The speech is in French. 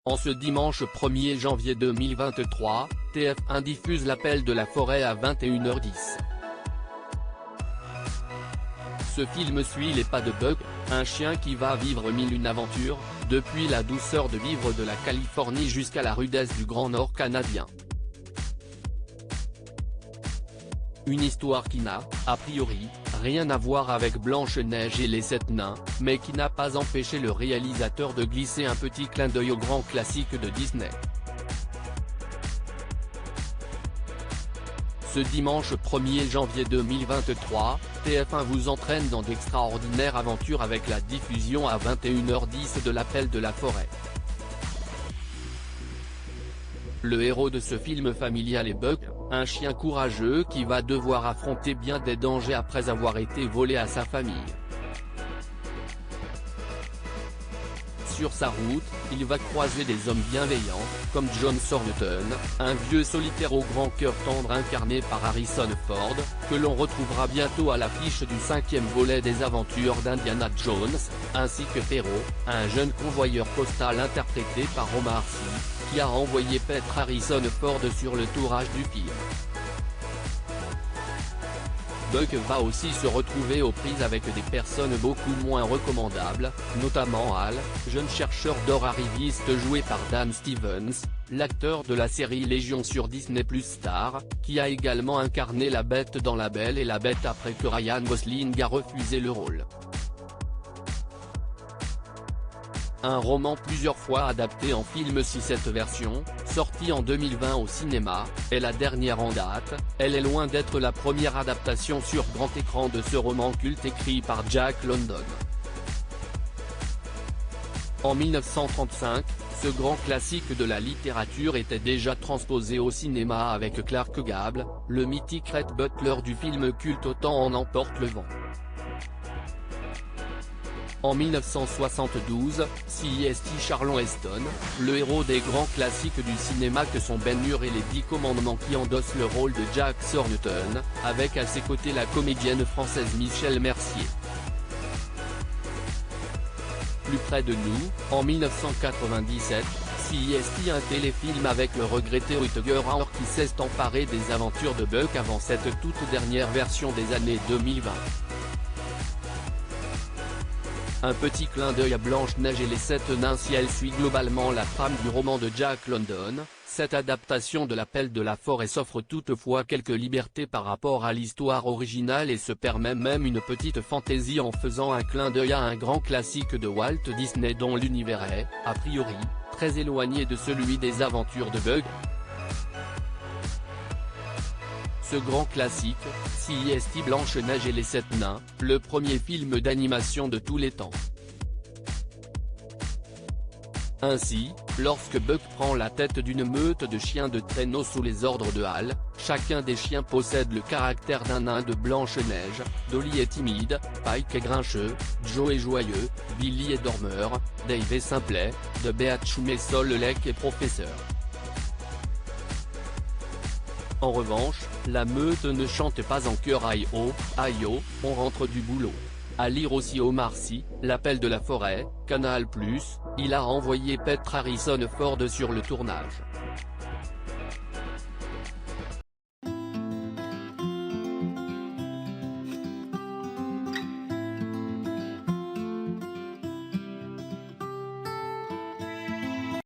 En ce dimanche 1er janvier 2023, TF1 diffuse L'Appel de la forêt à 21h10. Ce film suit les pas de Buck, un chien qui va vivre mille une aventures, depuis la douceur de vivre de la Californie jusqu'à la rudesse du Grand Nord canadien. Une histoire qui n'a, a priori, rien à voir avec Blanche-Neige et les 7 nains, mais qui n'a pas empêché le réalisateur de glisser un petit clin d'œil au grand classique de Disney. Ce dimanche 1er janvier 2023, TF1 vous entraîne dans d'extraordinaires aventures avec la diffusion à 21h10 de L'Appel de la forêt. Le héros de ce film familial est Buck, un chien courageux qui va devoir affronter bien des dangers après avoir été volé à sa famille. Sur sa route, il va croiser des hommes bienveillants, comme John Thornton, un vieux solitaire au grand cœur tendre incarné par Harrison Ford, que l'on retrouvera bientôt à l'affiche du 5e volet des aventures d'Indiana Jones, ainsi que Perro, un jeune convoyeur postal interprété par Omar Sy, qui a envoyé paître Harrison Ford sur le tournage du film. Buck va aussi se retrouver aux prises avec des personnes beaucoup moins recommandables, notamment Hal, jeune chercheur d'or arriviste joué par Dan Stevens, l'acteur de la série Légion sur Disney+ Star, qui a également incarné la Bête dans La Belle et la Bête après que Ryan Gosling a refusé le rôle. Un roman plusieurs fois adapté en film. Si cette version, sortie en 2020 au cinéma, est la dernière en date, elle est loin d'être la première adaptation sur grand écran de ce roman culte écrit par Jack London. En 1935, ce grand classique de la littérature était déjà transposé au cinéma avec Clark Gable, le mythique Rhett Butler du film culte Autant en emporte le vent. En 1972, CST Charlton Heston, le héros des grands classiques du cinéma que sont Ben-Hur et les 10 commandements, qui endosse le rôle de Jack Thornton, avec à ses côtés la comédienne française Michèle Mercier. Plus près de nous, en 1997, CST, un téléfilm avec le regretté Rutger Hauer qui s'est emparé des aventures de Buck avant cette toute dernière version des années 2020. Un petit clin d'œil à Blanche-Neige et les 7 nains. Si elle suit globalement la trame du roman de Jack London, cette adaptation de L'Appel de la forêt s'offre toutefois quelques libertés par rapport à l'histoire originale et se permet même une petite fantaisie en faisant un clin d'œil à un grand classique de Walt Disney dont l'univers est, a priori, très éloigné de celui des aventures de Buck. Ce grand classique, CST Blanche-Neige et les 7 nains, le premier film d'animation de tous les temps. Ainsi, lorsque Buck prend la tête d'une meute de chiens de traîneau sous les ordres de Hal, chacun des chiens possède le caractère d'un nain de Blanche-Neige. Dolly est timide, Pike est grincheux, Joe est joyeux, Billy est dormeur, Dave est simplet, de Beachum et Sol Lek est professeur. En revanche, la meute ne chante pas en chœur aïe-oh, aïe-oh, on rentre du boulot. À lire aussi Omar Sy, L'Appel de la forêt, Canal+, il a envoyé paître Harrison Ford sur le tournage.